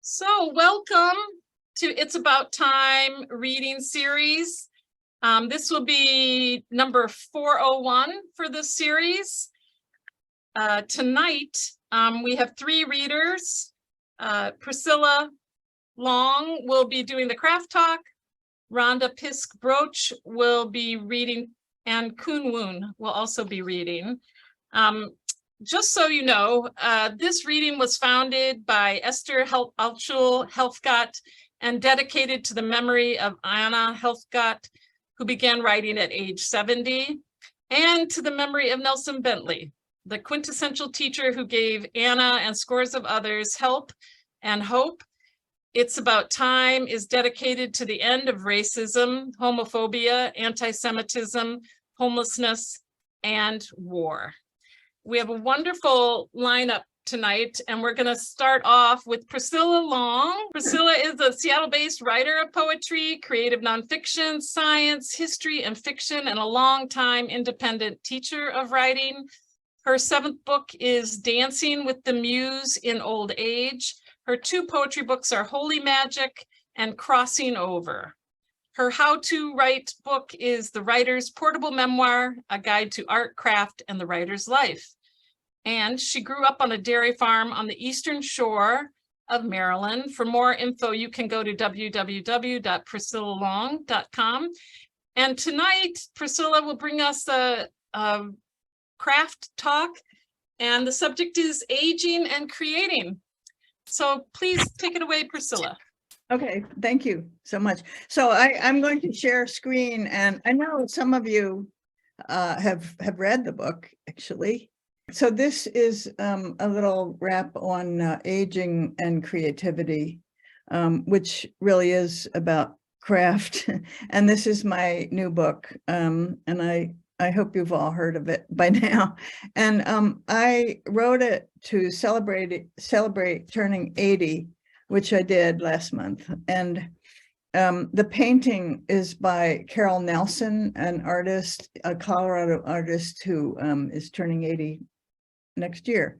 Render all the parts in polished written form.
So welcome to It's About Time reading series. This will be number 401 for this series. Tonight, we have three readers. Priscilla Long will be doing the craft talk. Ronda Piszk Broatch will be reading, and Koon Woon will also be reading. Just so you know, this reading was founded by Esther Helfgott and dedicated to the memory of Anna Helfgott, who began writing at age 70, and to the memory of Nelson Bentley, the quintessential teacher who gave Anna and scores of others help and hope. It's About Time is dedicated to the end of racism, homophobia, anti-Semitism, homelessness, and war. We have a wonderful lineup tonight, and we're going to start off with Priscilla Long. Priscilla is a Seattle-based writer of poetry, creative nonfiction, science, history, and fiction, and a longtime independent teacher of writing. Her seventh book is Dancing with the Muse in Old Age. Her two poetry books are Holy Magic and Crossing Over. Her how-to write book is The Writer's Portable Memoir, A Guide to Art, Craft, and the Writer's Life. And she grew up on a dairy farm on the eastern shore of Maryland. For more info, you can go to www.priscillalong.com. And tonight, Priscilla will bring us a craft talk, and the subject is aging and creating. So please take it away, Priscilla. Okay, thank you so much. So I'm going to share screen, and I know some of you have read the book, actually. So this is a little wrap on aging and creativity, which really is about craft. And this is my new book, and I hope you've all heard of it by now. And I wrote it to celebrate turning 80, which I did last month. And the painting is by Carol Nelson, an artist, a Colorado artist who is turning 80 next year.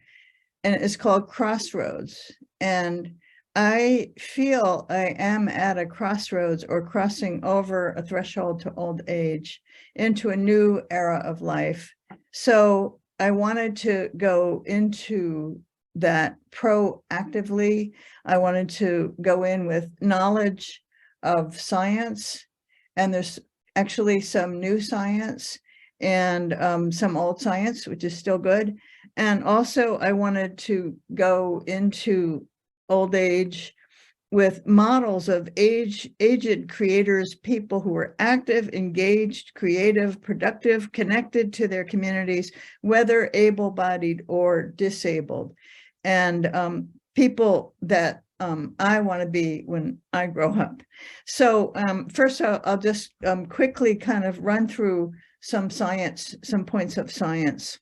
And it's called Crossroads. And I feel I am at a crossroads, or crossing over a threshold to old age into a new era of life. So I wanted to go into that proactively. I wanted to go in with knowledge of science, and there's actually some new science and some old science, which is still good. And also I wanted to go into old age with models of aged creators, people who were active, engaged, creative, productive, connected to their communities, whether able-bodied or disabled, and people that I want to be when I grow up. So first I'll just quickly kind of run through some science, some points of science,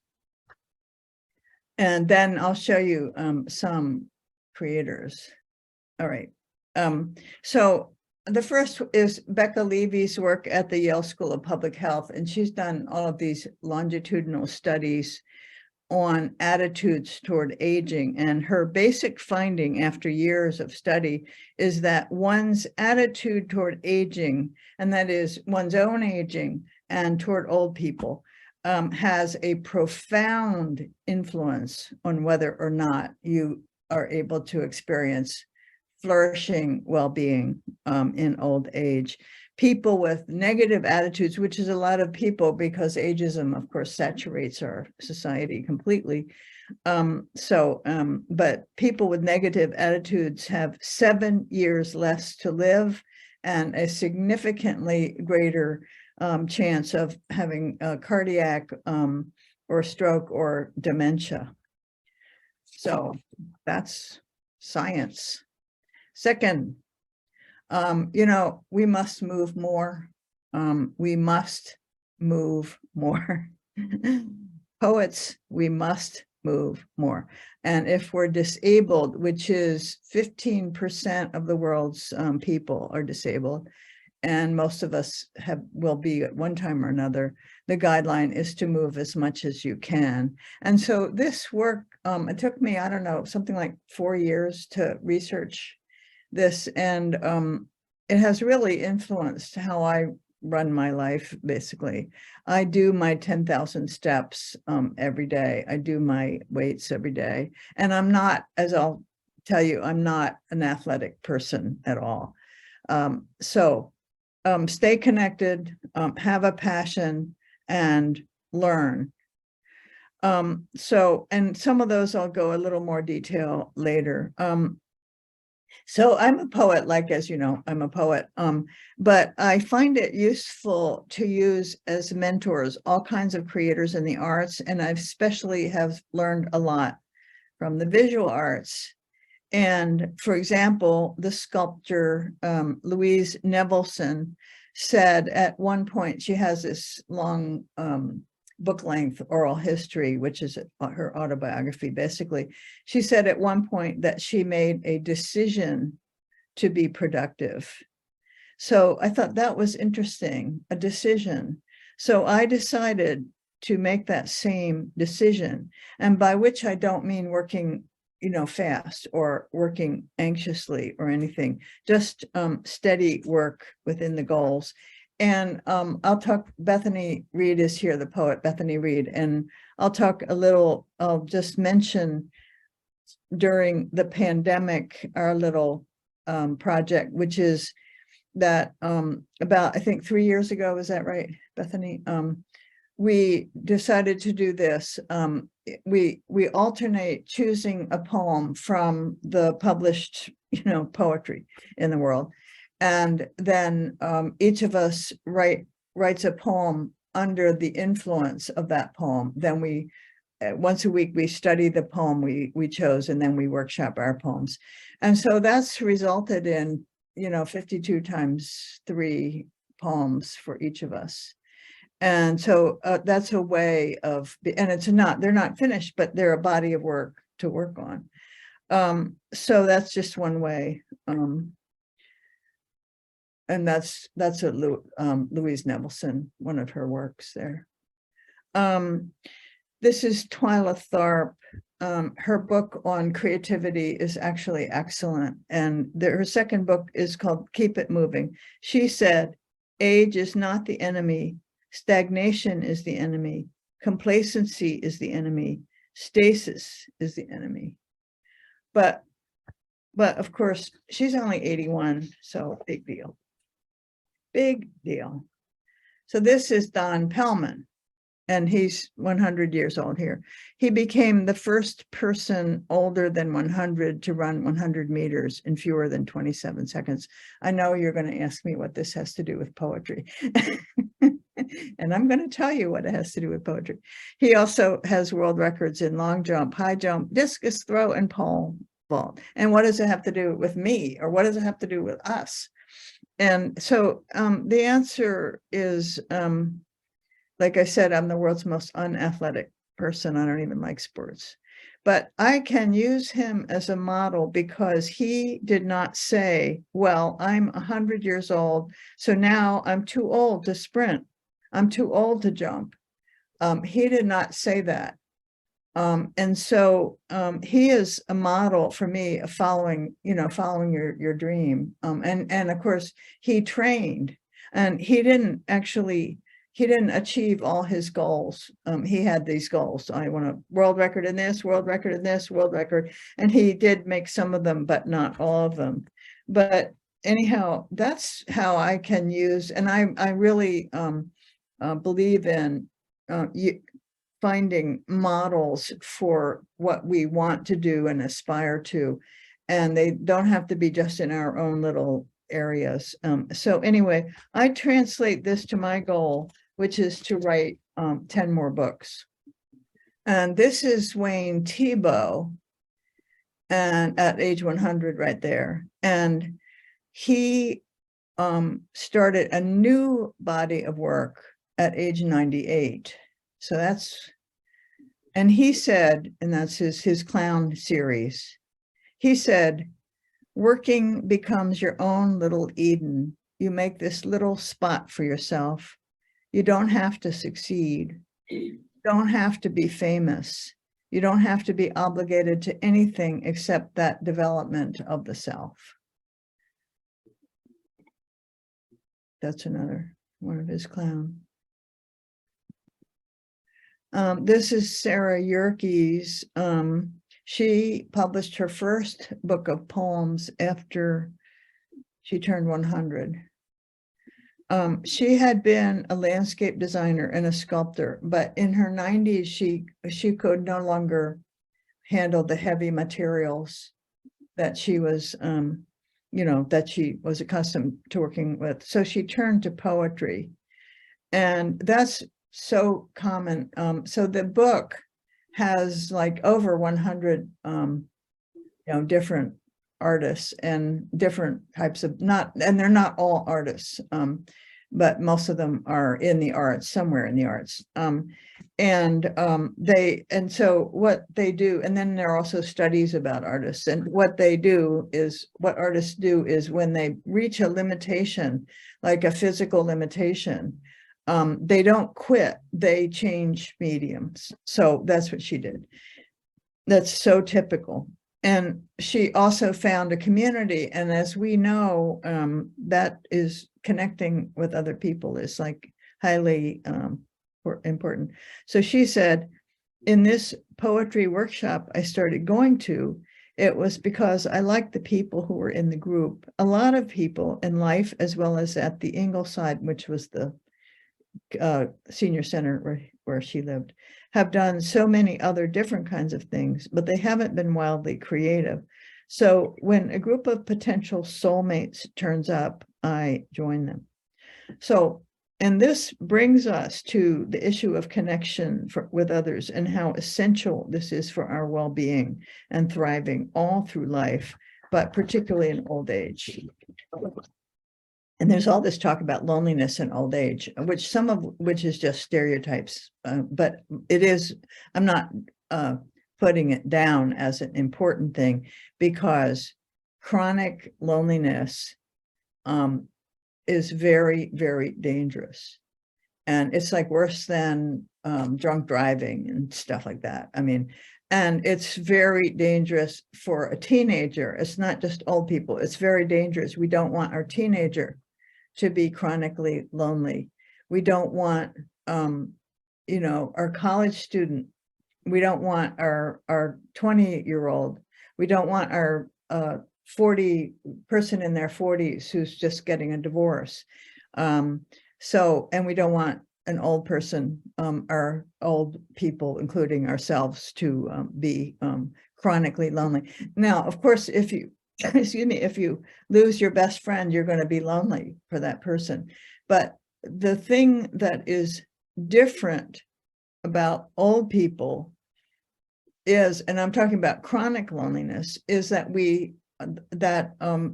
and then I'll show you some creators. All right. So the first is Becca Levy's work at the Yale School of Public Health, and she's done all of these longitudinal studies on attitudes toward aging. And her basic finding after years of study is that one's attitude toward aging, and that is one's own aging and toward old people, has a profound influence on whether or not you are able to experience flourishing well-being in old age. People with negative attitudes, which is a lot of people, because ageism, of course, saturates our society completely. But people with negative attitudes have 7 years less to live and a significantly greater chance of having a cardiac or stroke or dementia. So that's science. Second, we must move more. We must move more. Poets, we must move more. And if we're disabled, which is 15% of the world's people are disabled, and most of us will be at one time or another, the guideline is to move as much as you can. And so this work, it took me, I don't know, something like 4 years to research this, and it has really influenced how I run my life. Basically, I do my 10,000 steps every day. I do my weights every day, and I'm not, as I'll tell you, I'm not an athletic person at all. So stay connected, have a passion, and learn. So, and some of those I'll go a little more detail later. So I'm a poet, like, as you know, I'm a poet, but I find it useful to use as mentors all kinds of creators in the arts, and I especially have learned a lot from the visual arts. And for example, the sculptor Louise Nevelson said at one point, she has this long book-length oral history, which is her autobiography, basically. She said at one point that she made a decision to be productive. So I thought that was interesting, a decision. So I decided to make that same decision, and by which I don't mean working, you know, fast or working anxiously or anything, just steady work within the goals. And I'll talk, Bethany Reed is here, the poet Bethany Reed, and I'll talk a little, I'll just mention during the pandemic, our little project, which is that about, I think 3 years ago, is that right, Bethany? We decided to do this. We alternate choosing a poem from the published, you know, poetry in the world. And then each of us writes a poem under the influence of that poem. Then we, once a week, we study the poem we chose, and then we workshop our poems. And so that's resulted in, you know, 52 times 3 poems for each of us. And so that's a way of, and it's not, they're not finished, but they're a body of work to work on. So that's just one way. And that's a Louise Nevelson, one of her works there. This is Twyla Tharp. Her book on creativity is actually excellent. And her second book is called Keep It Moving. She said, age is not the enemy. Stagnation is the enemy. Complacency is the enemy. Stasis is the enemy. But of course, she's only 81, so big deal. Big deal. So this is Don Pellman, and he's 100 years old here. He became the first person older than 100 to run 100 meters in fewer than 27 seconds. I know you're going to ask me what this has to do with poetry. And I'm going to tell you what it has to do with poetry. He also has world records in long jump, high jump, discus throw, and pole vault. And what does it have to do with me? Or what does it have to do with us? And so the answer is, like I said, I'm the world's most unathletic person. I don't even like sports. But I can use him as a model because he did not say, well, I'm 100 years old, so now I'm too old to sprint. I'm too old to jump. He did not say that. And so he is a model for me of following, you know, following your dream. And of course, he trained, and he didn't achieve all his goals. He had these goals. I want a world record in this, world record in this, world record. And he did make some of them, but not all of them. But anyhow, that's how I can use, and I really believe in finding models for what we want to do and aspire to. And they don't have to be just in our own little areas. So anyway, I translate this to my goal, which is to write 10 more books. And this is Wayne Thiebaud, and at age 100 right there. And he started a new body of work at age 98. So that's, and he said, and that's his clown series, he said, working becomes your own little Eden. You make this little spot for yourself. You don't have to succeed. You don't have to be famous. You don't have to be obligated to anything except that development of the self. That's another one of his clown. This is Sarah Yerkes. She published her first book of poems after she turned 100. She had been a landscape designer and a sculptor, but in her 90s, she could no longer handle the heavy materials that she was, that she was accustomed to working with. So she turned to poetry, and that's so common. So the book has like over 100, different artists and different types of and they're not all artists, but most of them are in the arts, somewhere in the arts. So what they do, and then there are also studies about artists, and what artists do is when they reach a limitation, like a physical limitation, they don't quit, they change mediums. So that's what she did. That's so typical. And she also found a community. And as we know, that is connecting with other people is like highly important. So she said, in this poetry workshop I started going to, it was because I liked the people who were in the group. A lot of people in life, as well as at the Ingleside, which was the senior center where she lived, have done so many other different kinds of things, but they haven't been wildly creative. So when a group of potential soulmates turns up, I join them. So, and this brings us to the issue of connection with others and how essential this is for our well-being and thriving all through life, but particularly in old age. And there's all this talk about loneliness in old age, some of which is just stereotypes, but it is, I'm not putting it down as an important thing, because chronic loneliness is very, very dangerous. And it's like worse than drunk driving and stuff like that. I mean, and it's very dangerous for a teenager. It's not just old people. It's very dangerous. We don't want our teenager to be chronically lonely. We don't want, our college student. We don't want our 20-year-old. We don't want our 40 person in their 40s who's just getting a divorce. And we don't want an old person, our old people, including ourselves, to be chronically lonely. Now, of course, if you if you lose your best friend, you're going to be lonely for that person. But the thing that is different about old people is, and I'm talking about chronic loneliness, is that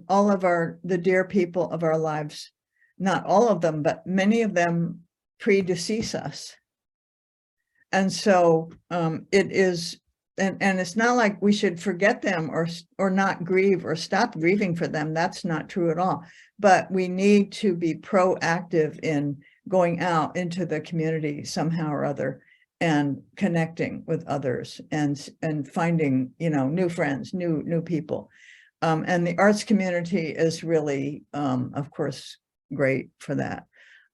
all of the dear people of our lives, not all of them, but many of them predecease us. And so it is, and it's not like we should forget them or not grieve or stop grieving for them. That's not true at all. But we need to be proactive in going out into the community somehow or other and connecting with others and finding, new friends, new people. And the arts community is really, of course, great for that.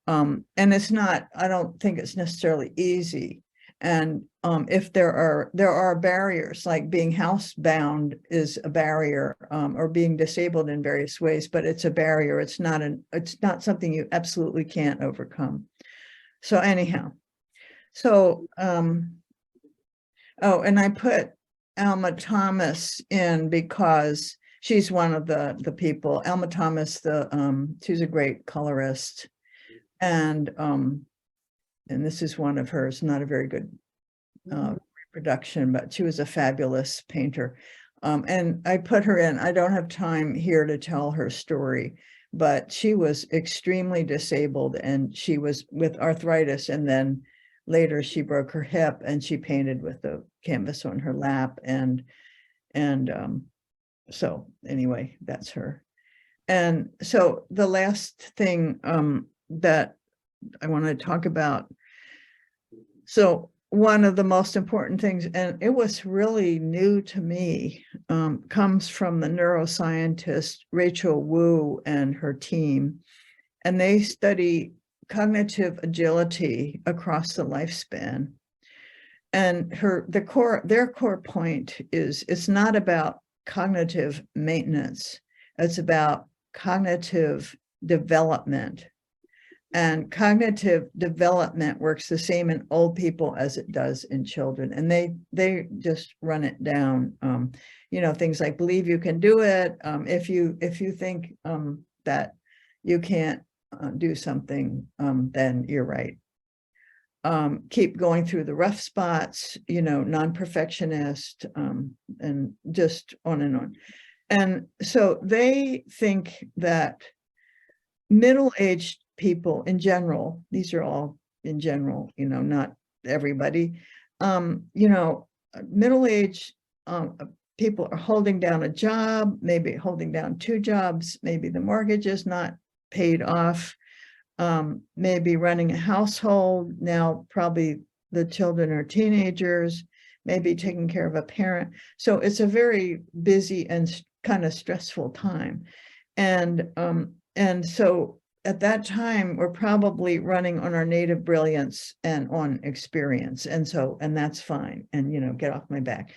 And it's not, I don't think it's necessarily easy. And if there are barriers, like being housebound is a barrier, or being disabled in various ways, but it's a barrier. It's not something you absolutely can't overcome. So anyhow, and I put Alma Thomas in because she's one of the people. Alma Thomas, she's a great colorist, and this is one of hers, not a very good reproduction, but she was a fabulous painter. And I put her in. I don't have time here to tell her story, but she was extremely disabled, and she was with arthritis, and then later she broke her hip, and she painted with the canvas on her lap, and so anyway, that's her. And so the last thing that I want to talk about, so one of the most important things, and it was really new to me, comes from the neuroscientist Rachel Wu and her team. and they study cognitive agility across the lifespan. And their core point is, it's not about cognitive maintenance, it's about cognitive development. And cognitive development works the same in old people as it does in children. And they just run it down. Things like believe you can do it. If you think that you can't do something, then you're right. Keep going through the rough spots, non-perfectionist, and just on and on. And so they think that middle-aged people in general, these are all in general, not everybody, middle-aged people are holding down a job, maybe holding down 2 jobs, maybe the mortgage is not paid off, maybe running a household. Now, probably the children are teenagers, maybe taking care of a parent. So it's a very busy and kind of stressful time. And so at that time, we're probably running on our native brilliance and on experience. And that's fine. And, get off my back,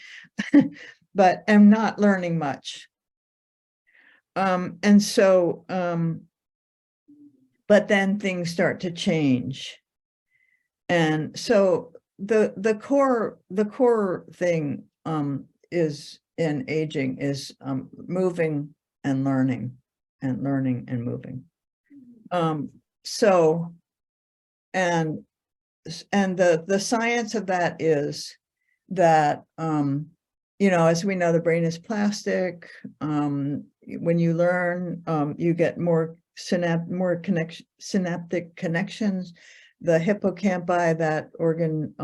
but I'm not learning much. But then things start to change. And so the core thing is in aging is moving and learning and moving. And the science of that is that, as we know, the brain is plastic. When you learn, you get more synaptic connections. The hippocampi, that organ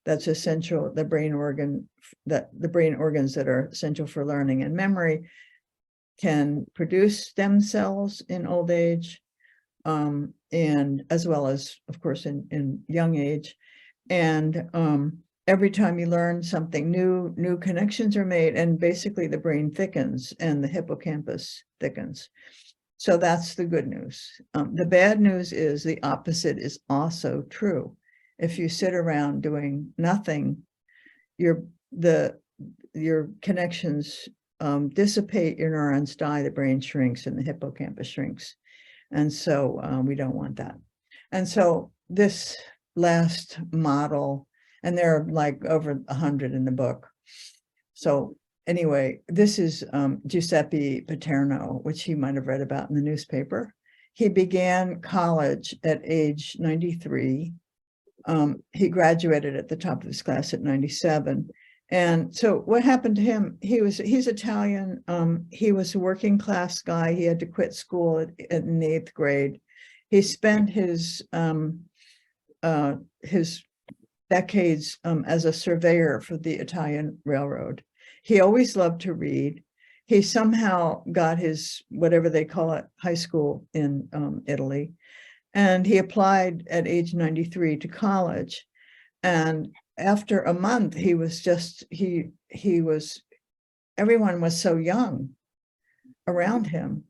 that's essential, the brain organs that are essential for learning and memory, can produce stem cells in old age, and as well as, of course, in young age. And every time you learn something new connections are made, and basically the brain thickens and the hippocampus thickens. So that's the good news. The bad news is the opposite is also true. If you sit around doing nothing, your connections dissipate, your neurons die, the brain shrinks, and the hippocampus shrinks. And so we don't want that. And so this last model, and there are like over 100 in the book. So anyway, this is Giuseppe Paterno, which he might have read about in the newspaper. He began college at age 93. He graduated at the top of his class at 97. And so what happened to him, he's Italian. He was a working class guy. He had to quit school in the 8th grade. He spent his decades as a surveyor for the Italian railroad. He always loved to read. He somehow got his, whatever they call it, high school in Italy. And he applied at age 93 to college. And after a month, he was just, everyone was so young around him.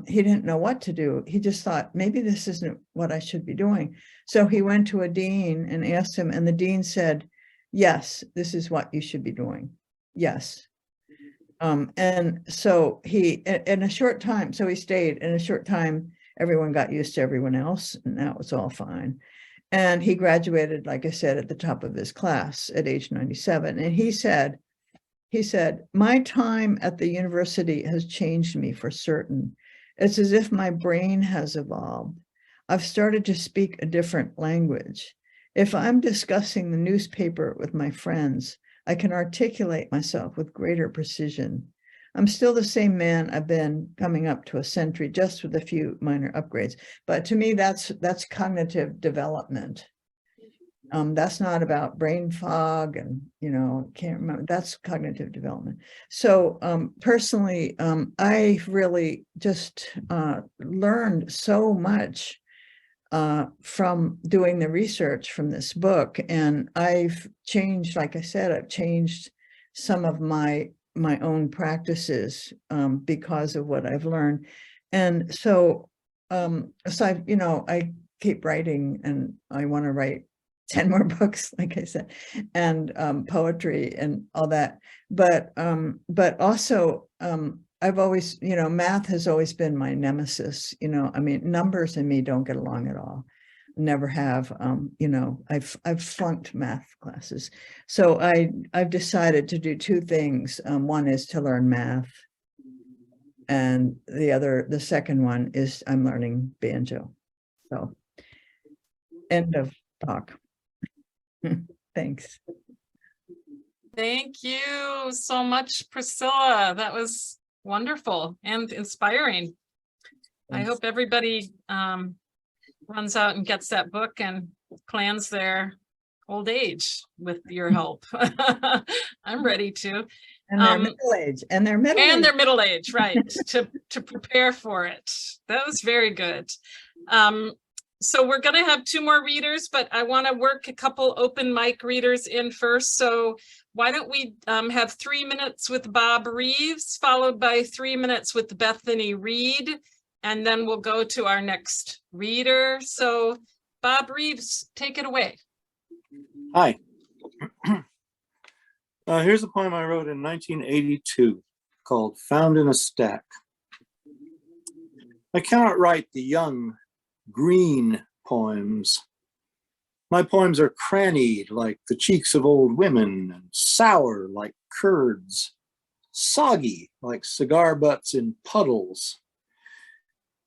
He didn't know what to do. He just thought, maybe this isn't what I should be doing. So he went to a dean and asked him, and the dean said, yes, this is what you should be doing. Yes. And so he, in a short time, so he stayed. In a short time, everyone got used to everyone else, and that was all fine. And he graduated, like I said, at the top of his class at age 97. And he said, my time at the university has changed me for certain. It's as if my brain has evolved. I've started to speak a different language. If I'm discussing the newspaper with my friends, I can articulate myself with greater precision. I'm still the same man I've been coming up to a century, just with a few minor upgrades. But to me, that's cognitive development. That's not about brain fog and, can't remember. That's cognitive development. So personally, I really just learned so much from doing the research from this book. And I've changed, like I said, I've changed some of my own practices because of what I've learned. And so so I keep writing, and I want to write 10 more books, like I said, and poetry and all that. But also, I've always, math has always been my nemesis. I mean, numbers and me don't get along at all. Never have. I've flunked math classes. So I've decided to do two things. One is to learn math. And the second one is I'm learning banjo. So end of talk. Thanks. Thank you so much, Priscilla. That was wonderful and inspiring. I hope everybody runs out and gets that book and plans their old age with your help. I'm ready to. And their middle age. And their middle age. And their middle age, right, to prepare for it. That was very good. So we're going to have two more readers, but I want to work a couple open mic readers in first. So why don't we have 3 minutes with Bob Reeves, followed by 3 minutes with Bethany Reed, and then we'll go to our next reader. So Bob Reeves, take it away. Hi. Here's a poem I wrote in 1982 called Found in a Stack. I cannot write the young, green poems. My poems are crannied like the cheeks of old women, and sour like curds, soggy like cigar butts in puddles.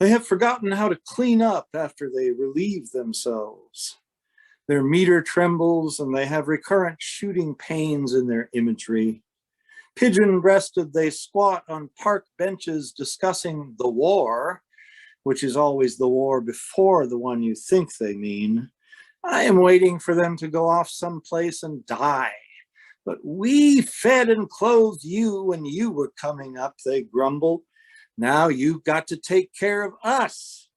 They have forgotten how to clean up after they relieve themselves. Their meter trembles and they have recurrent shooting pains in their imagery. Pigeon-breasted, they squat on park benches discussing the war, which is always the war before the one you think they mean. I am waiting for them to go off someplace and die. But we fed and clothed you when you were coming up, they grumble. Now you've got to take care of us.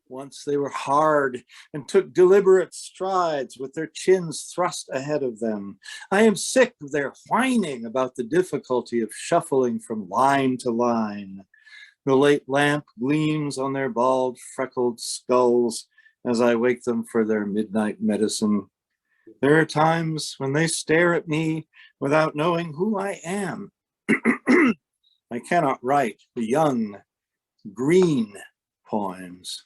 Once they were hard and took deliberate strides with their chins thrust ahead of them. I am sick of their whining about the difficulty of shuffling from line to line. The late lamp gleams on their bald, freckled skulls as I wake them for their midnight medicine. There are times when they stare at me without knowing who I am. I cannot write the young, green poems.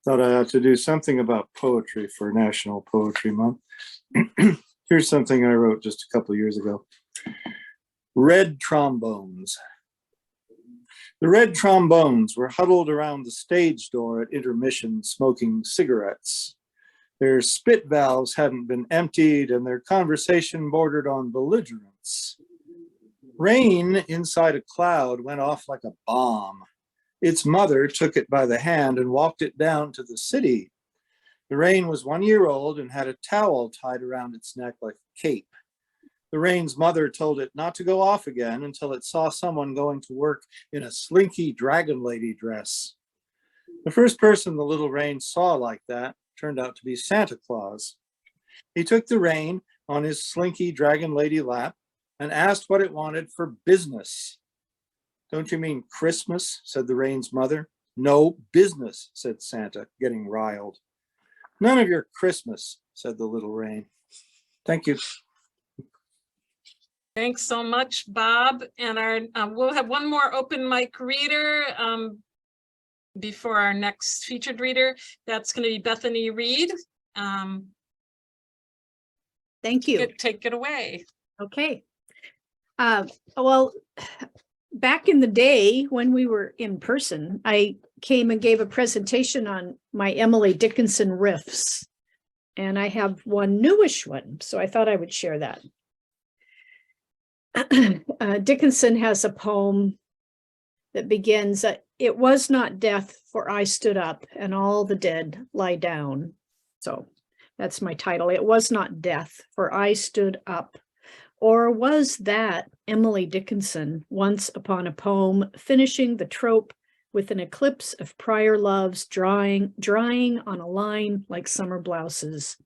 Thought I ought to do something about poetry for National Poetry Month. Here's something I wrote just a couple of years ago. Red trombones. The red trombones were huddled around the stage door at intermission smoking cigarettes. Their spit valves hadn't been emptied and their conversation bordered on belligerence. Rain inside a cloud went off like a bomb. Its mother took it by the hand and walked it down to the city. The rain was 1 year old and had a towel tied around its neck like a cape. The rain's mother told it not to go off again until it saw someone going to work in a slinky dragon lady dress. The first person the little rain saw like that turned out to be Santa Claus. He took the rain on his slinky dragon lady lap and asked what it wanted for business. Don't you mean Christmas? Said the rain's mother. No, business, said Santa, getting riled. None of your Christmas, said the little rain. Thank you. Thanks so much, Bob. And we'll have one more open mic reader before our next featured reader. That's going to be Bethany Reed. Thank you. Take it away. Okay. Well, back in the day when we were in person, I came and gave a presentation on my Emily Dickinson riffs. And I have one newish one, so I thought I would share that. Dickinson has a poem that begins, it was not death, for I stood up, and all the dead lie down. So that's my title. It was not death, for I stood up. Or was that Emily Dickinson once upon a poem finishing the trope with an eclipse of prior loves drying on a line like summer blouses?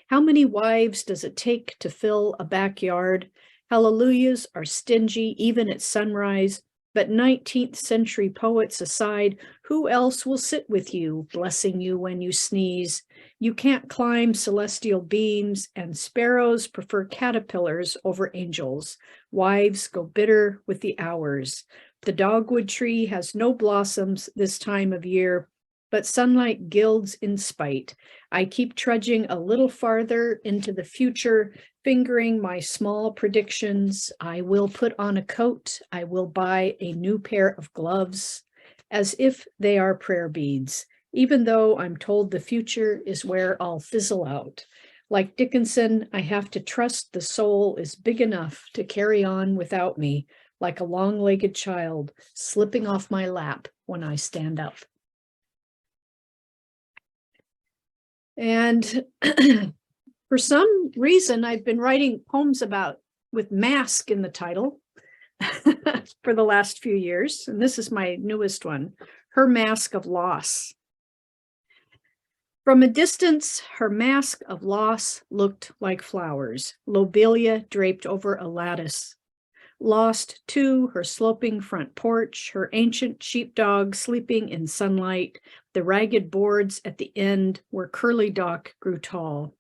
How many wives does it take to fill a backyard? Hallelujahs are stingy even at sunrise. But 19th century poets aside, who else will sit with you, blessing you when you sneeze? You can't climb celestial beams, and sparrows prefer caterpillars over angels. Wives go bitter with the hours. The dogwood tree has no blossoms this time of year, but sunlight gilds in spite. I keep trudging a little farther into the future, fingering my small predictions. I will put on a coat. I will buy a new pair of gloves, as if they are prayer beads, even though I'm told the future is where I'll fizzle out. Like Dickinson, I have to trust the soul is big enough to carry on without me, like a long-legged child slipping off my lap when I stand up. And for some reason, I've been writing poems with mask in the title for the last few years. And this is my newest one, Her Mask of Loss. From a distance, her mask of loss looked like flowers, lobelia draped over a lattice. Lost, too, her sloping front porch, her ancient sheepdog sleeping in sunlight, the ragged boards at the end where curly dock grew tall.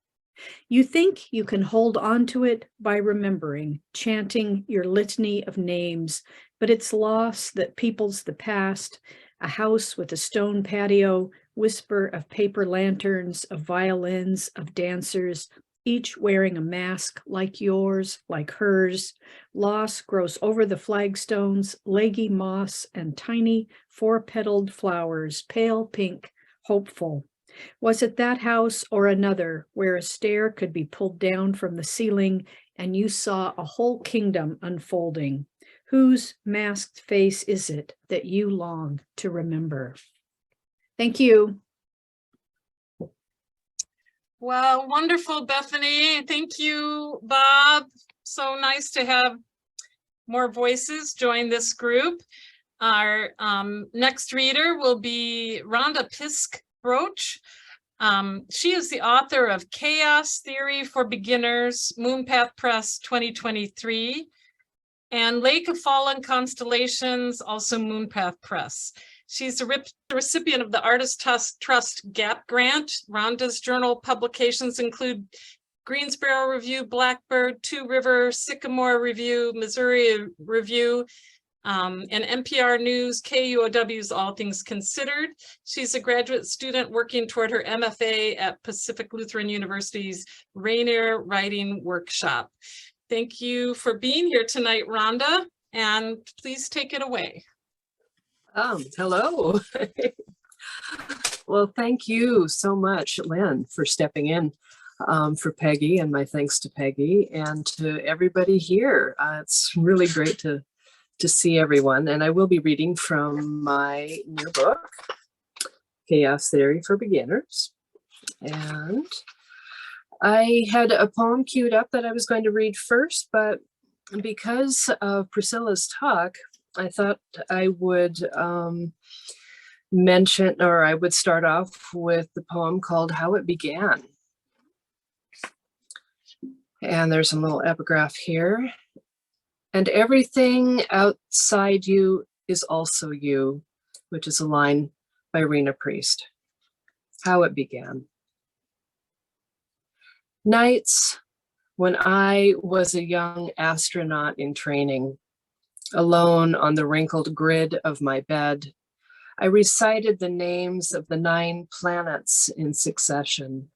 You think you can hold on to it by remembering, chanting your litany of names, but it's loss that peoples the past, a house with a stone patio, whisper of paper lanterns, of violins, of dancers, each wearing a mask like yours, like hers. Loss grows over the flagstones, leggy moss and tiny four-petaled flowers, pale pink, hopeful. Was it that house or another where a stair could be pulled down from the ceiling and you saw a whole kingdom unfolding? Whose masked face is it that you long to remember? Thank you. Well, wonderful, Bethany. Thank you, Bob. So nice to have more voices join this group. Our next reader will be Ronda Piszk Broatch. She is the author of Chaos Theory for Beginners, Moonpath Press 2023, and Lake of Fallen Constellations, also Moonpath Press. She's a recipient of the Artist Trust GAP grant. Ronda's journal publications include Greensboro Review, Blackbird, Two River, Sycamore Review, Missouri Review, and NPR News, KUOW's All Things Considered. She's a graduate student working toward her MFA at Pacific Lutheran University's Rainier Writing Workshop. Thank you for being here tonight, Ronda, and please take it away. Hello. Well, thank you so much, Lynn, for stepping in for Peggy, and my thanks to Peggy and to everybody here. It's really great to see everyone, and I will be reading from my new book, Chaos Theory for Beginners. And I had a poem queued up that I was going to read first, but because of Priscilla's talk, I thought I would mention, or I would start off with the poem called How It Began. And there's a little epigraph here. And everything outside you is also you, which is a line by Ronda Piszk. How It Began. Nights when I was a young astronaut in training, alone on the wrinkled grid of my bed, I recited the names of the 9 planets in succession.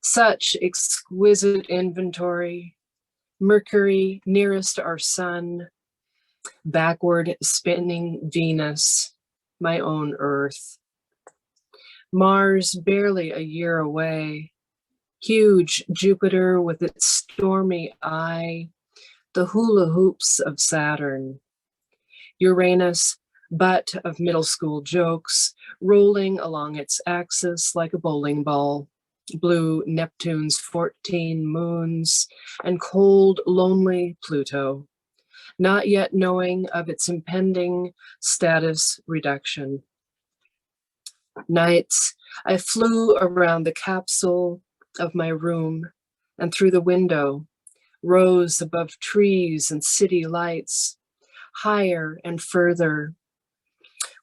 Such exquisite inventory. Mercury nearest our sun, backward spinning Venus, my own Earth. Mars barely a year away, huge Jupiter with its stormy eye, the hula hoops of Saturn. Uranus, butt of middle school jokes, rolling along its axis like a bowling ball. Blue Neptune's 14 moons, and cold, lonely Pluto, not yet knowing of its impending status reduction. Nights, I flew around the capsule of my room and through the window, rose above trees and city lights, higher and further.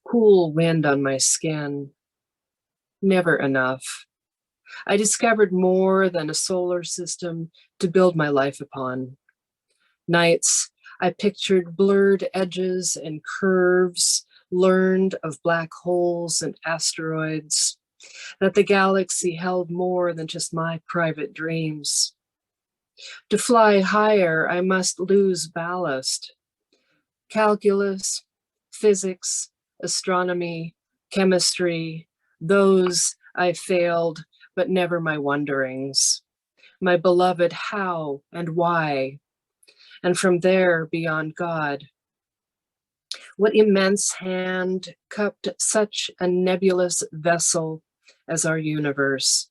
Cool wind on my skin. Never enough. I discovered more than a solar system to build my life upon. Nights, I pictured blurred edges and curves, learned of black holes and asteroids, that the galaxy held more than just my private dreams. To fly higher, I must lose ballast. Calculus, physics, astronomy, chemistry, those I failed, but never my wonderings. My beloved how and why, and from there beyond God. What immense hand cupped such a nebulous vessel as our universe,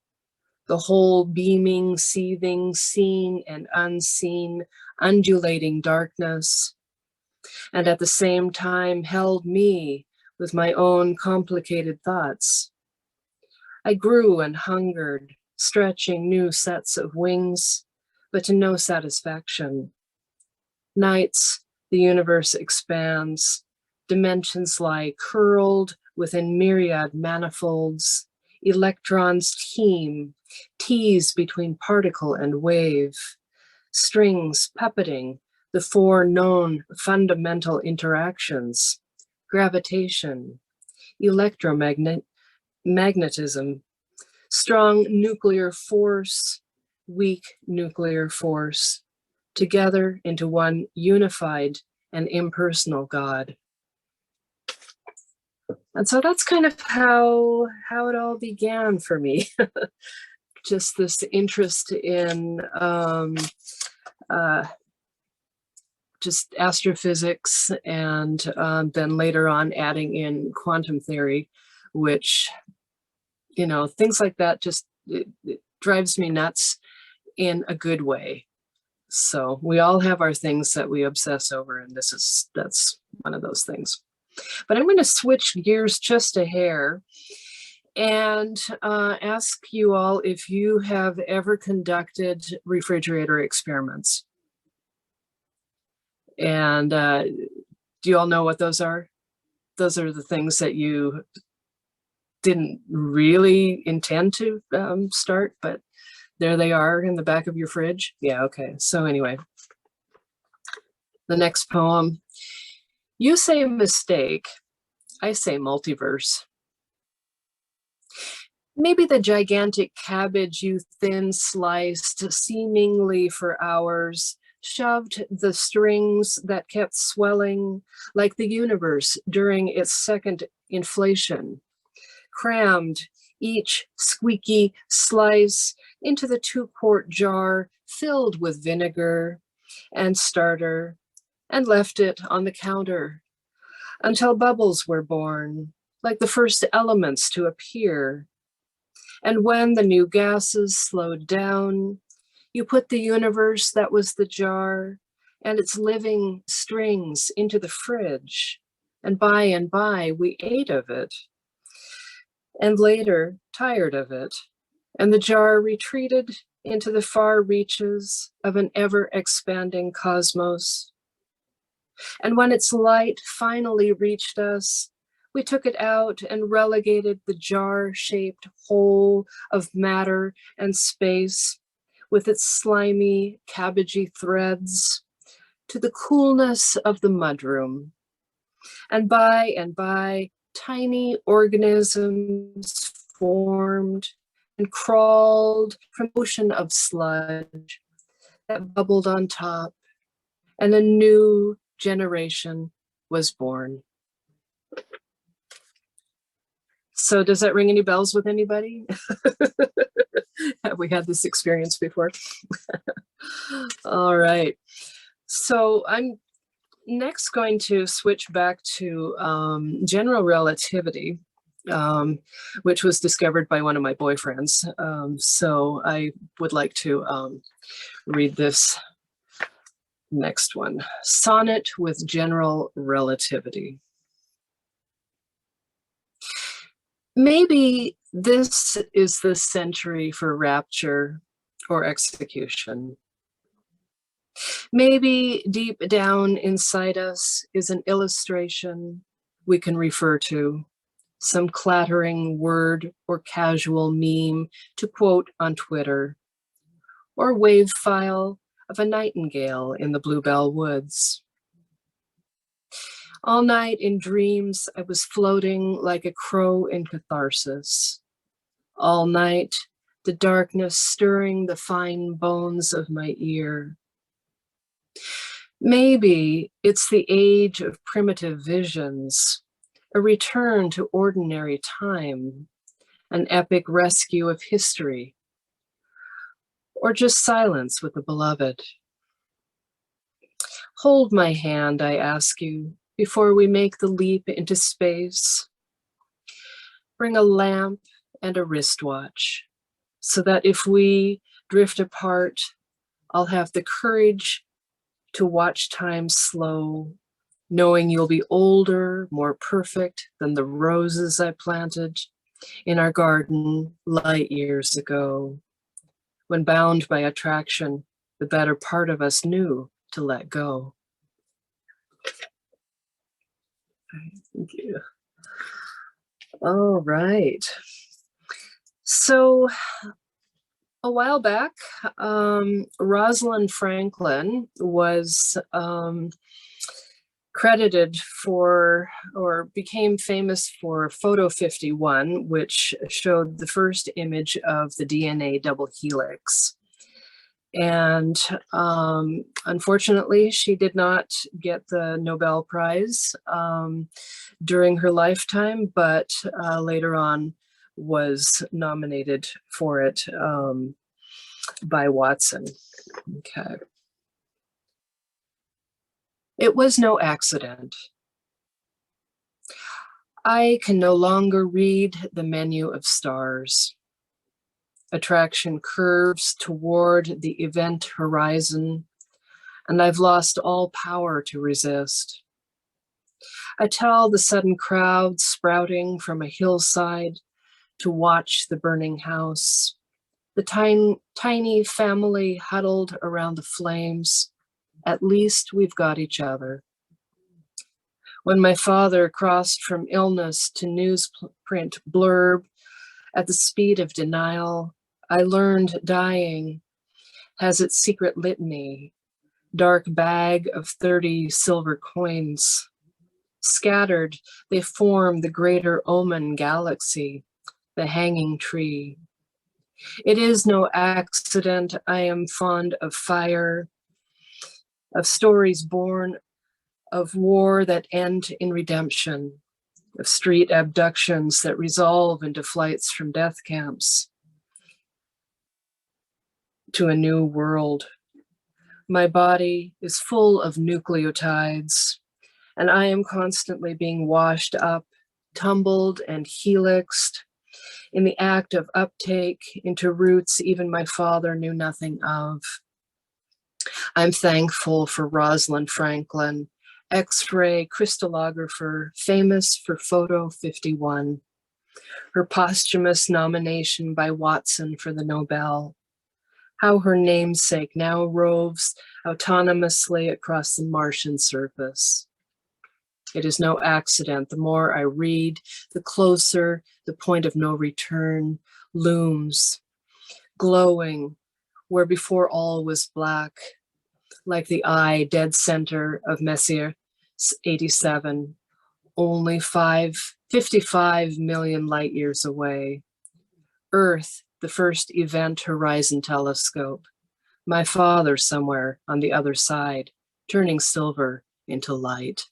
the whole beaming, seething, seen and unseen, undulating darkness, and at the same time held me with my own complicated thoughts. I grew and hungered, stretching new sets of wings, but to no satisfaction. Nights, the universe expands, dimensions lie curled within myriad manifolds, electrons tease between particle and wave, strings puppeting the four known fundamental interactions: gravitation, electromagnetism, strong nuclear force, weak nuclear force, together into one unified and impersonal God. And so that's kind of how it all began for me. Just this interest in just astrophysics, and then later on adding in quantum theory, which, you know, things like that just it drives me nuts in a good way. So we all have our things that we obsess over, and that's one of those things. But I'm going to switch gears just a hair and ask you all if you have ever conducted refrigerator experiments. And do you all know what those are? Those are the things that you didn't really intend to start, but there they are in the back of your fridge. Yeah, okay. So anyway, the next poem. You say mistake, I say multiverse. Maybe the gigantic cabbage you thin sliced seemingly for hours shoved the strings that kept swelling like the universe during its second inflation, crammed each squeaky slice into the 2-quart jar filled with vinegar and starter, and left it on the counter until bubbles were born, like the first elements to appear. And when the new gases slowed down, you put the universe that was the jar and its living strings into the fridge, and by we ate of it, and later tired of it, and the jar retreated into the far reaches of an ever-expanding cosmos. And when its light finally reached us, we took it out and relegated the jar-shaped hole of matter and space with its slimy, cabbagey threads to the coolness of the mudroom. And by, tiny organisms formed and crawled from an ocean of sludge that bubbled on top, and a new generation was born. So does that ring any bells with anybody? Have we had this experience before? All right. So I'm next going to switch back to general relativity, which was discovered by one of my boyfriends. So I would like to read this next one. Sonnet with General Relativity. Maybe this is the century for rapture or execution. Maybe deep down inside us is an illustration we can refer to, some clattering word or casual meme to quote on Twitter, or wave file of a nightingale in the Bluebell Woods. All night in dreams, I was floating like a crow in catharsis. All night, the darkness stirring the fine bones of my ear. Maybe it's the age of primitive visions, a return to ordinary time, an epic rescue of history, or just silence with the beloved. Hold my hand, I ask you, before we make the leap into space. Bring a lamp and a wristwatch, so that if we drift apart, I'll have the courage to watch time slow, knowing you'll be older, more perfect than the roses I planted in our garden light years ago, when bound by attraction, the better part of us knew to let go. Thank you. All right. So a while back, Rosalind Franklin was credited for, or became famous for, Photo 51, which showed the first image of the DNA double helix. And unfortunately, she did not get the Nobel Prize during her lifetime, but later on was nominated for it by Watson. Okay. It was no accident. I can no longer read the menu of stars. Attraction curves toward the event horizon, and I've lost all power to resist. I tell the sudden crowd sprouting from a hillside to watch the burning house, the tiny family huddled around the flames. At least we've got each other. When my father crossed from illness to newsprint blurb at the speed of denial, I learned dying has its secret litany, dark bag of 30 silver coins. Scattered, they form the greater omen galaxy, the hanging tree. It is no accident I am fond of fire, of stories born of war that end in redemption, of street abductions that resolve into flights from death camps to a new world. My body is full of nucleotides, and I am constantly being washed up, tumbled and helixed in the act of uptake into roots even my father knew nothing of. I'm thankful for Rosalind Franklin, X-ray crystallographer, famous for Photo 51, her posthumous nomination by Watson for the Nobel, how her namesake now roves autonomously across the Martian surface. It is no accident. The more I read, the closer the point of no return looms, glowing where before all was black, like the eye dead center of Messier 87, only 55 million light years away. Earth, the first event horizon telescope. My father somewhere on the other side, turning silver into light.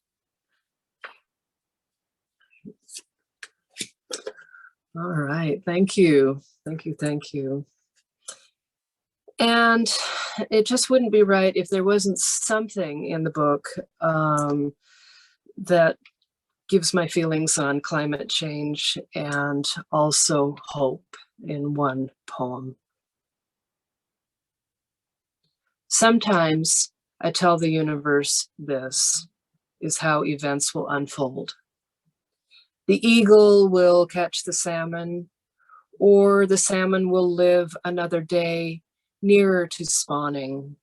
All right, thank you. Thank you, thank you. And it just wouldn't be right if there wasn't something in the book that gives my feelings on climate change and also hope in one poem. Sometimes I tell the universe this is how events will unfold. The eagle will catch the salmon, or the salmon will live another day nearer to spawning.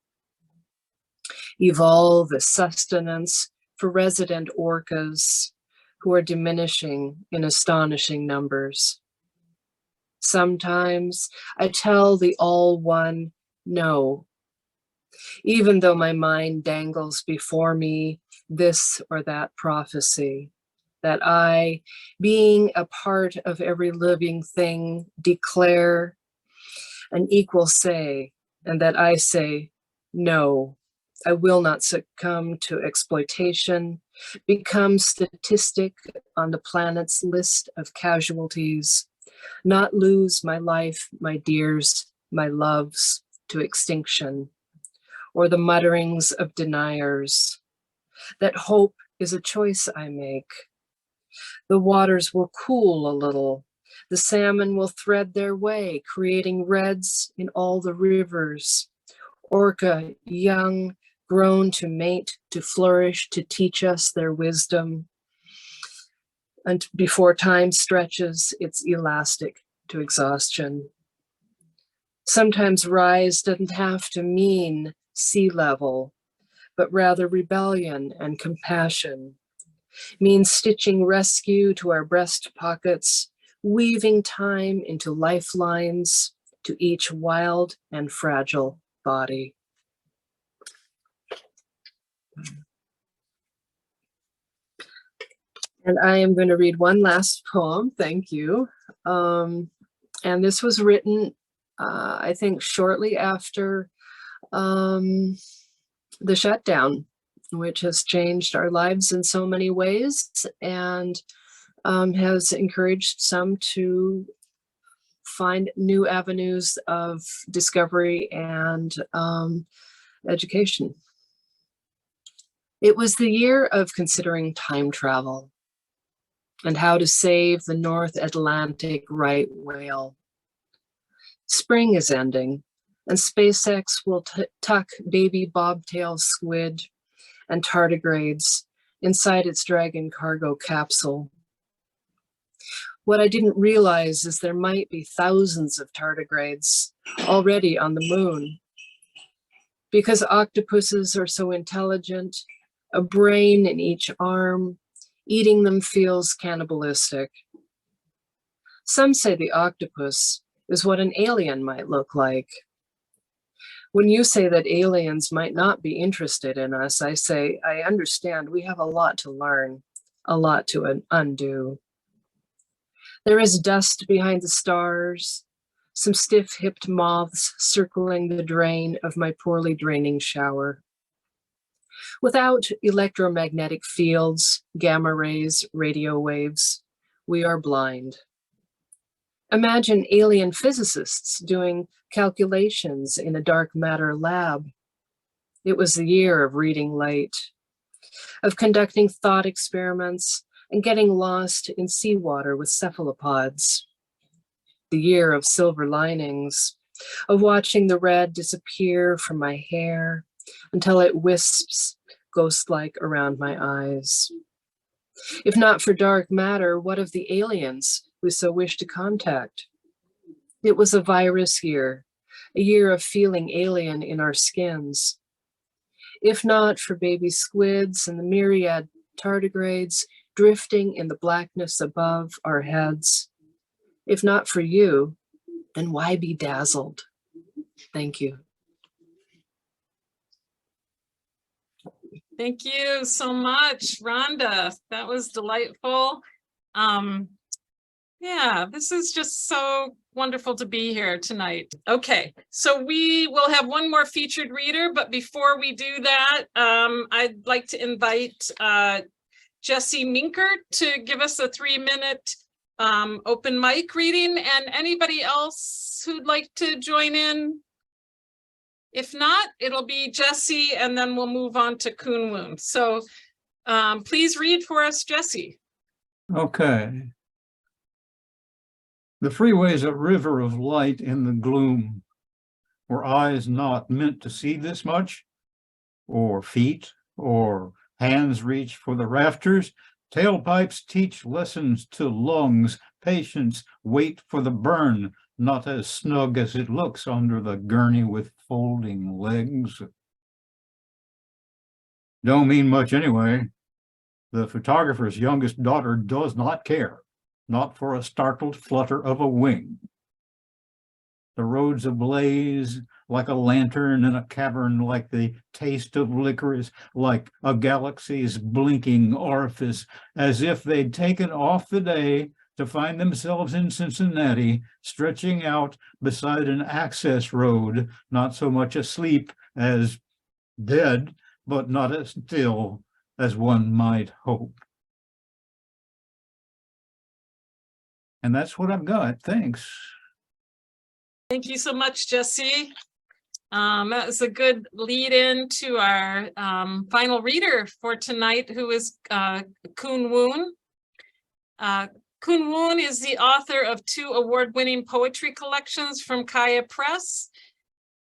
evolve as sustenance for resident orcas who are diminishing in astonishing numbers. Sometimes I tell the All One no, even though my mind dangles before me this or that prophecy, that I, being a part of every living thing, declare an equal say, and that I say, no, I will not succumb to exploitation, become statistic on the planet's list of casualties, not lose my life, my dears, my loves to extinction, or the mutterings of deniers, that hope is a choice I make. The waters will cool a little. The salmon will thread their way, creating reds in all the rivers. Orca, young, grown to mate, to flourish, to teach us their wisdom. And before time stretches, it's elastic to exhaustion. Sometimes rise doesn't have to mean sea level, but rather rebellion and compassion. Means stitching rescue to our breast pockets, weaving time into lifelines to each wild and fragile body. And I am going to read one last poem, thank you. And this was written, I think, shortly after the shutdown, which has changed our lives in so many ways and has encouraged some to find new avenues of discovery and education. It was the year of considering time travel and how to save the North Atlantic right whale. Spring is ending, and SpaceX will tuck baby bobtail squid and tardigrades inside its Dragon cargo capsule. What I didn't realize is there might be thousands of tardigrades already on the moon. Because octopuses are so intelligent, a brain in each arm, eating them feels cannibalistic. Some say the octopus is what an alien might look like. When you say that aliens might not be interested in us, I say, I understand we have a lot to learn, a lot to undo. There is dust behind the stars, some stiff-hipped moths circling the drain of my poorly draining shower. Without electromagnetic fields, gamma rays, radio waves, we are blind. Imagine alien physicists doing calculations in a dark matter lab. It was the year of reading late, of conducting thought experiments and getting lost in seawater with cephalopods. The year of silver linings, of watching the red disappear from my hair until it wisps ghost-like around my eyes. If not for dark matter, what of the aliens we so wish to contact? It was a virus year, a year of feeling alien in our skins. If not for baby squids and the myriad tardigrades drifting in the blackness above our heads, if not for you, then why be dazzled? Thank you. Thank you so much, Rhonda. That was delightful. Yeah, this is just so wonderful to be here tonight. Okay, so we will have one more featured reader, but before we do that, I'd like to invite Jessie Minker to give us a 3-minute open mic reading, and anybody else who'd like to join in. If not, it'll be Jessie, and then we'll move on to Koon Woon. So please read for us, Jessie. Okay. The freeway's a river of light in the gloom. Were eyes not meant to see this much? Or feet? Or hands reach for the rafters? Tailpipes teach lessons to lungs. Patience wait for the burn, not as snug as it looks under the gurney with folding legs. Don't mean much anyway. The photographer's youngest daughter does not care, not for a startled flutter of a wing. The roads ablaze like a lantern in a cavern, like the taste of licorice, like a galaxy's blinking orifice, as if they'd taken off the day to find themselves in Cincinnati, stretching out beside an access road, not so much asleep as dead, but not as still as one might hope. And that's what I've got. Thanks. Thank you so much, Jesse. That was a good lead in to our final reader for tonight, who is Koon Woon. Koon Woon is the author of 2 award-winning poetry collections from Kaya Press,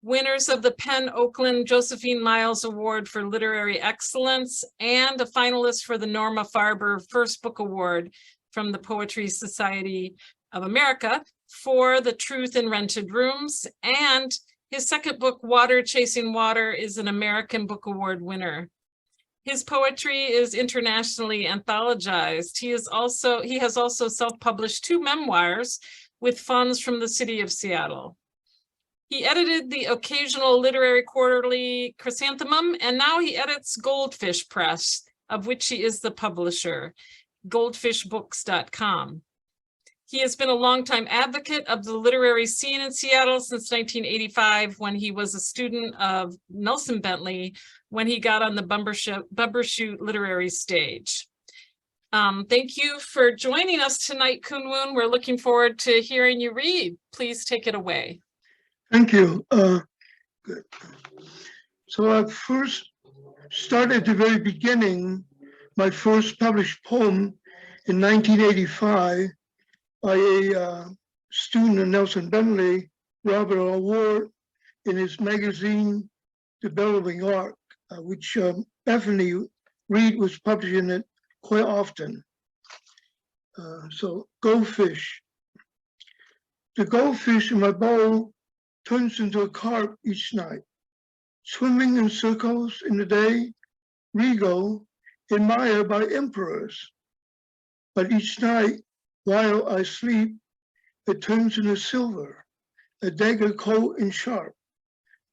winners of the Penn Oakland Josephine Miles Award for Literary Excellence, and a finalist for the Norma Farber First Book Award from the Poetry Society of America for The Truth in Rented Rooms. And his second book, Water Chasing Water, is an American Book Award winner. His poetry is internationally anthologized. He has also self-published 2 memoirs with funds from the city of Seattle. He edited the occasional literary quarterly Chrysanthemum, and now he edits Goldfish Press, of which he is the publisher, goldfishbooks.com. He has been a longtime advocate of the literary scene in Seattle since 1985, when he was a student of Nelson Bentley, when he got on the Bumbershoot literary stage. Thank you for joining us tonight, Koon Woon. We're looking forward to hearing you read. Please take it away. Thank you. Good. So I first started at the very beginning, my first published poem in 1985 by a student of Nelson Bentley, Robert R. Ward, in his magazine, The Bellowing Ark, which Bethany Reed was publishing it quite often. So, goldfish. The goldfish in my bowl turns into a carp each night, swimming in circles in the day, regal, admired by emperors. But each night, while I sleep, it turns into silver, a dagger cold and sharp,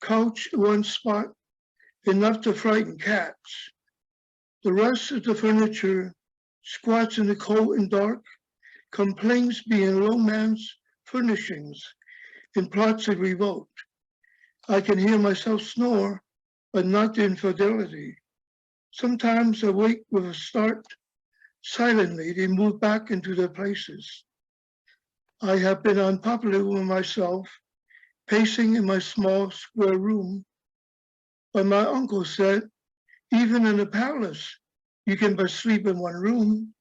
couched in one spot, enough to frighten cats. The rest of the furniture squats in the cold and dark, complains being low man's furnishings, and plots of revolt. I can hear myself snore, but not the infidelity. Sometimes I wake with a start. Silently, they move back into their places. I have been unpopular with myself, pacing in my small square room. But my uncle said, even in a palace, you can but sleep in one room.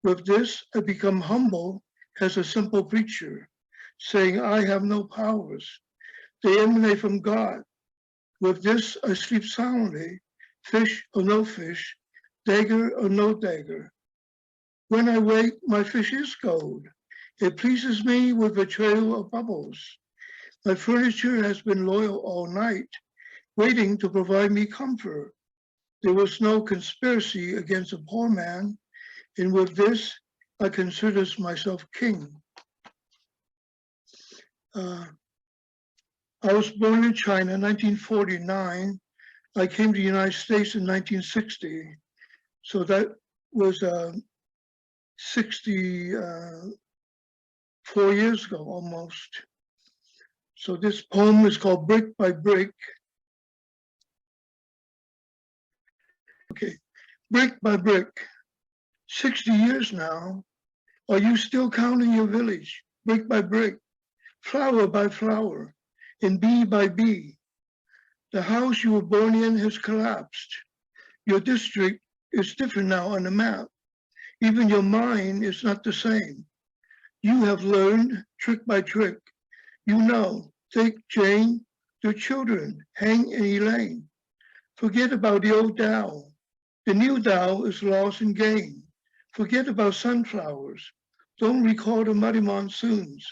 With this, I become humble as a simple preacher, saying I have no powers. They emanate from God. With this, I sleep soundly, fish or no fish, dagger or no dagger. When I wake, my fish is gold. It pleases me with a trail of bubbles. My furniture has been loyal all night, waiting to provide me comfort. There was no conspiracy against a poor man, and with this, I consider myself king. I was born in China in 1949. I came to the United States in 1960. So that was 64 years ago almost. So this poem is called Brick by Brick. Okay, brick by brick, 60 years now. Are you still counting your village, brick by brick, flower by flower, and bee by bee? The house you were born in has collapsed. Your district is different now on the map. Even your mind is not the same. You have learned trick by trick. You know, take Jane, the children, Hank and Elaine. Forget about the old Dow. The new Dow is lost and gain. Forget about sunflowers. Don't recall the muddy monsoons.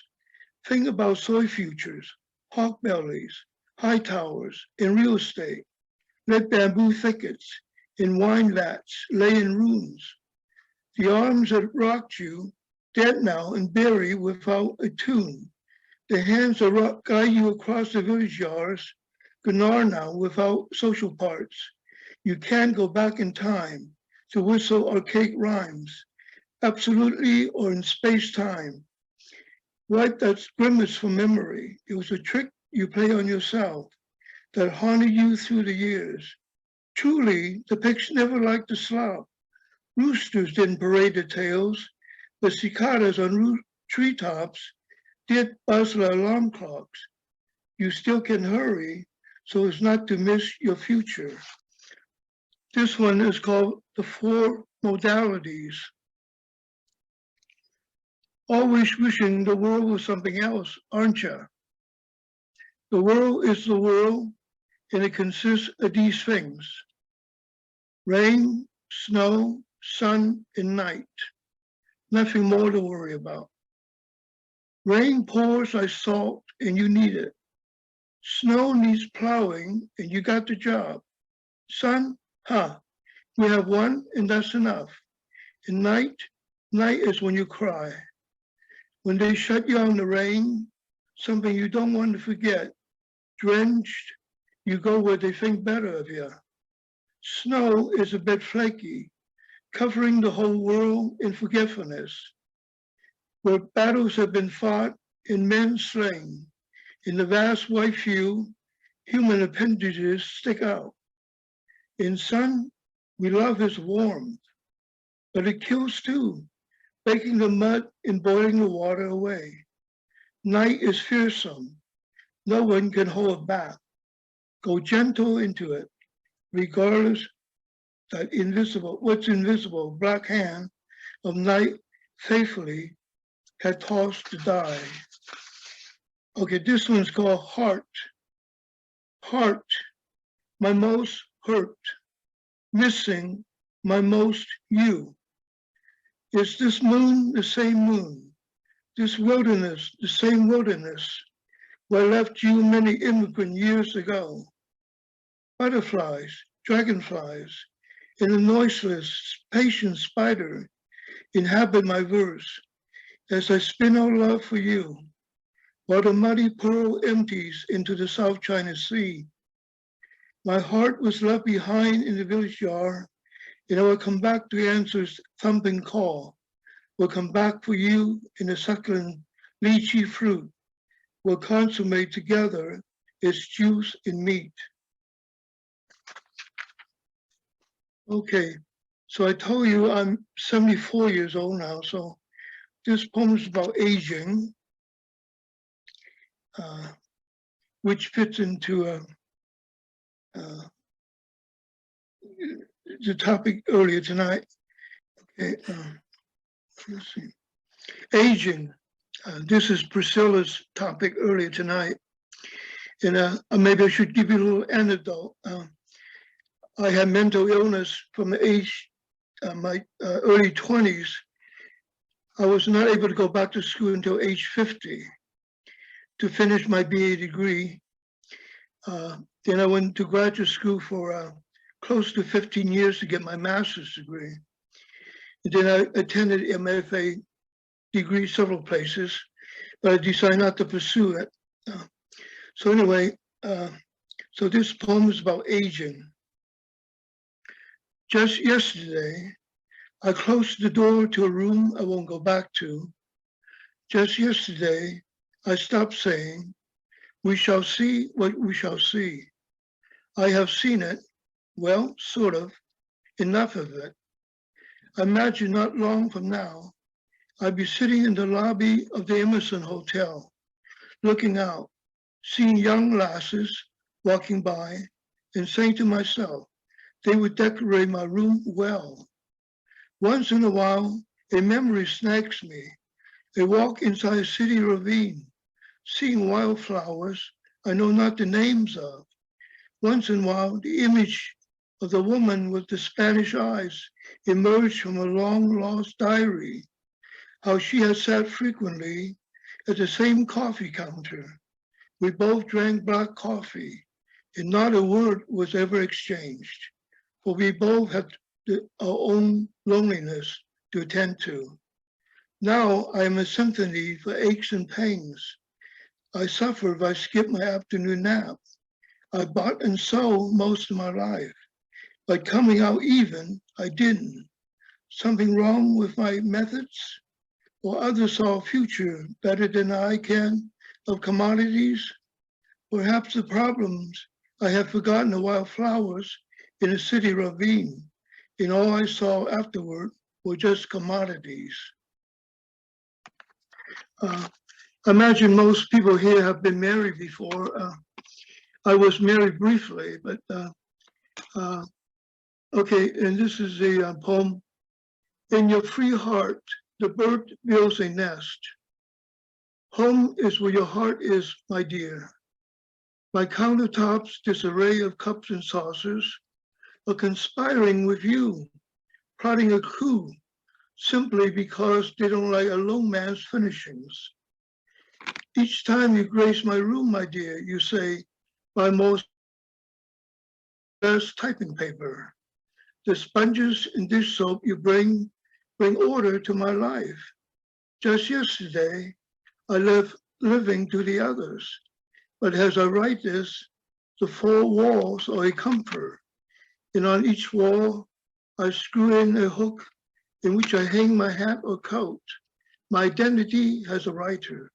Think about soy futures, hawk bellies, high towers, and real estate. Let bamboo thickets in wine vats lay in ruins. The arms that rocked you, dead now and buried without a tune. The hands that guide you across the village yards, gnar now without social parts. You can't go back in time to whistle archaic rhymes, absolutely or in space-time. Wipe that grimace from memory. It was a trick you play on yourself that haunted you through the years. Truly, the pigs never liked to slop. Roosters didn't parade the tails, but cicadas on treetops did buzz the alarm clocks. You still can hurry so as not to miss your future. This one is called The Four Modalities. Always wishing the world was something else, aren't you? The world is the world, and it consists of these things: rain, snow, sun, and night. Nothing more to worry about. Rain pours like salt, and you need it. Snow needs plowing, and you got the job. Sun, we have one, and that's enough. And night is when you cry. When they shut you on the rain, something you don't want to forget, drenched, you go where they think better of you. Snow is a bit flaky, covering the whole world in forgetfulness, where battles have been fought and men slain. In the vast white field, human appendages stick out. In sun, we love his warmth, but it kills too, baking the mud and boiling the water away. Night is fearsome. No one can hold it back. Go gentle into it, regardless that what's invisible, black hand of night faithfully had tossed to die. Okay, this one's called Heart. Heart, my most hurt, missing my most you. Is this moon the same moon? This wilderness, the same wilderness, where I left you many immigrant years ago. Butterflies, dragonflies, and a noiseless, patient spider inhabit my verse as I spin out love for you, while the muddy pearl empties into the South China Sea. My heart was left behind in the village yard, and I will come back to answer's thumping call. Will come back for you in the succulent lychee fruit. Will consummate together its juice and meat. Okay, so I told you I'm 74 years old now, so this poem is about aging, which fits into the topic earlier tonight. Okay, let's see. Aging. This is Priscilla's topic earlier tonight. And maybe I should give you a little anecdote. I had mental illness from the age, my early 20s. I was not able to go back to school until age 50 to finish my BA degree. Then I went to graduate school for close to 15 years to get my master's degree. And then I attended MFA degree several places, but I decided not to pursue it. So anyway, so this poem is about aging. Just yesterday, I closed the door to a room I won't go back to. Just yesterday, I stopped saying, we shall see what we shall see. I have seen it, well, sort of, enough of it. I imagine not long from now, I'd be sitting in the lobby of the Emerson Hotel, looking out, seeing young lasses walking by, and saying to myself, they would decorate my room well. Once in a while, a memory snags me, a walk inside a city ravine, seeing wildflowers I know not the names of. Once in a while, the image of the woman with the Spanish eyes emerged from a long-lost diary, how she had sat frequently at the same coffee counter. We both drank black coffee, and not a word was ever exchanged. for we both have our own loneliness to attend to. Now I am a symphony for aches and pains. I suffer if I skip my afternoon nap. I bought and sold most of my life, but coming out even, I didn't. Something wrong with my methods? Or others saw a future better than I can of commodities? Perhaps the problems I have forgotten the wild flowers in a city ravine, and all I saw afterward were just commodities. I imagine most people here have been married before. I was married briefly, but okay, and this is the poem. In your free heart, the bird builds a nest. Home is where your heart is, my dear. My countertops, this array of cups and saucers, are conspiring with you, plotting a coup, simply because they don't like a lone man's finishings. Each time you grace my room, my dear, you say, my most best typing paper. The sponges and dish soap you bring order to my life. Just yesterday, I left living to the others, but as I write this, the four walls are a comfort, and on each wall, I screw in a hook in which I hang my hat or coat. My identity as a writer.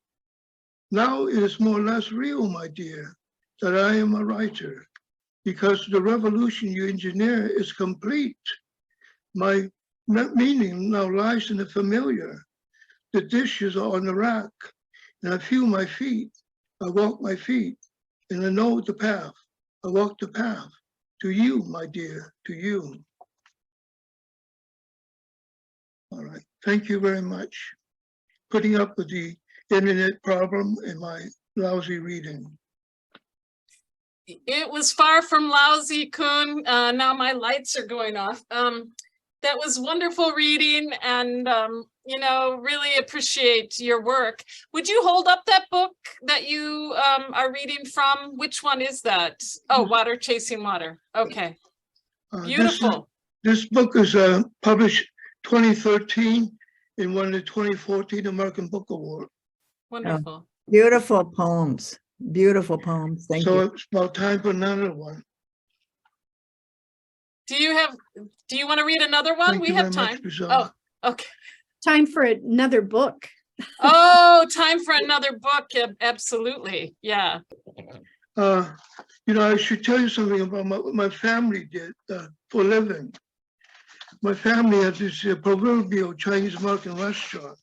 Now it is more or less real, my dear, that I am a writer, because the revolution you engineer is complete. My meaning now lies in the familiar. The dishes are on the rack, and I feel my feet. I walk my feet, and I know the path. I walk the path to you, my dear, to you. All right, thank you very much. Putting up with the internet problem and my lousy reading. It was far from lousy, Koon. Now my lights are going off. That was wonderful reading, and you know, really appreciate your work. Would you hold up that book that you are reading from? Which one is that? Oh, Water Chasing Water. Okay, beautiful. This book is published 2013 and won the 2014 American Book Award. Wonderful. Beautiful poems. Beautiful poems. Thank So you. it's about time for another one. Do you want to read another one? Thank We you have very time. much, Priscilla. Oh, okay. Time for another book. Oh, time for another book. Absolutely. Yeah. You know, I should tell you something about what my family did for a living. My family had this proverbial Chinese American restaurant.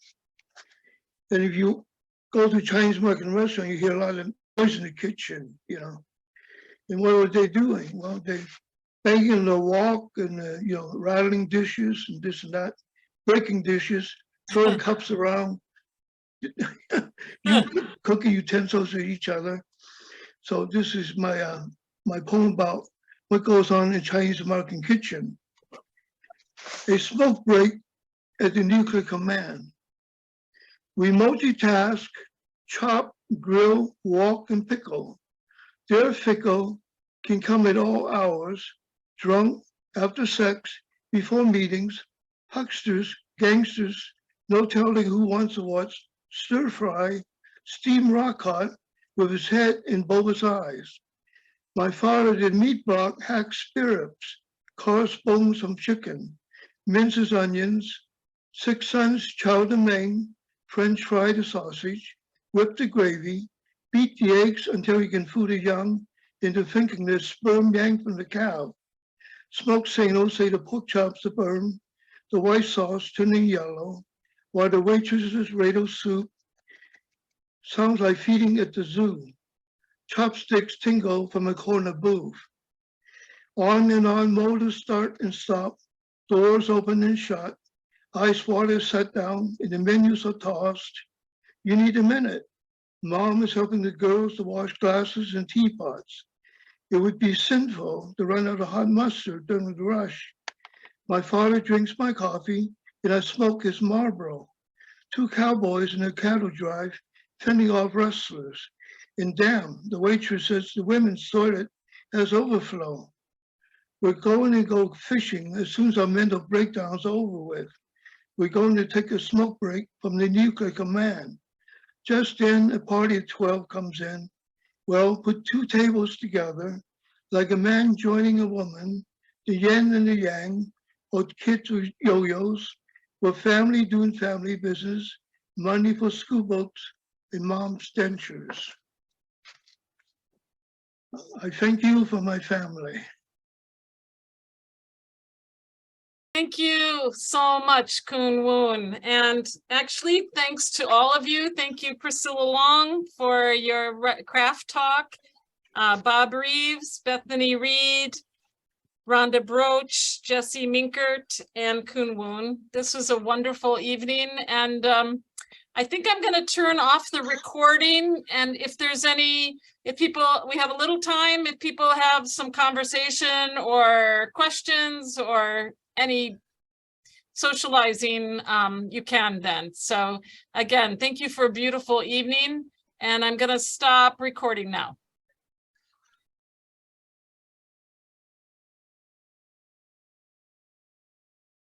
And if you go to a Chinese American restaurant, you hear a lot of noise in the kitchen, you know. And what were they doing? Well, they banging the wok and, you know, rattling dishes and this and that, breaking dishes, throwing cups around, cooking utensils at each other. So this is my my poem about what goes on in Chinese American kitchen. A smoke break at the nuclear command. We multitask, chop, grill, walk, and pickle. They're fickle, can come at all hours, drunk, after sex, before meetings, hucksters, gangsters, no telling who wants to watch, stir fry, steam rock hot with his head in Boba's eyes. My father did meat block, hack spirits, coarse bones from chicken, minces onions, 6 sons chow the main, French fry the sausage, whip the gravy, beat the eggs until you can fool the young into thinking there's sperm yanked from the cow. Smoke signals say the pork chops to burn, the white sauce turning yellow, while the waitress's ladle soup sounds like feeding at the zoo. Chopsticks tingle from a corner booth. On and on, motors start and stop, doors open and shut, ice water set down, and the menus are tossed. You need a minute. Mom is helping the girls to wash glasses and teapots. It would be sinful to run out of hot mustard during the rush. My father drinks my coffee, and I smoke his Marlboro. 2 cowboys in a cattle drive fending off rustlers. And damn, the waitress says the women's toilet has overflow. We're going to go fishing as soon as our mental breakdowns are over with. We're going to take a smoke break from the nuclear command. Just then, a party of 12 comes in. Well, put two tables together, like a man joining a woman, the yin and the yang, or kids with yo-yos, or family doing family business, money for school books, and mom's dentures. I thank you for my family. Thank you so much, Koon Woon. And actually, thanks to all of you. Thank you, Priscilla Long, for your craft talk. Bob Reeves, Bethany Reed, Rhonda Broach, Jesse Minkert, and Koon Woon. This was a wonderful evening. And I think I'm going to turn off the recording. And if there's any, if people, we have a little time, if people have some conversation or questions or any socializing, you can then. So again, thank you for a beautiful evening, and I'm going to stop recording now.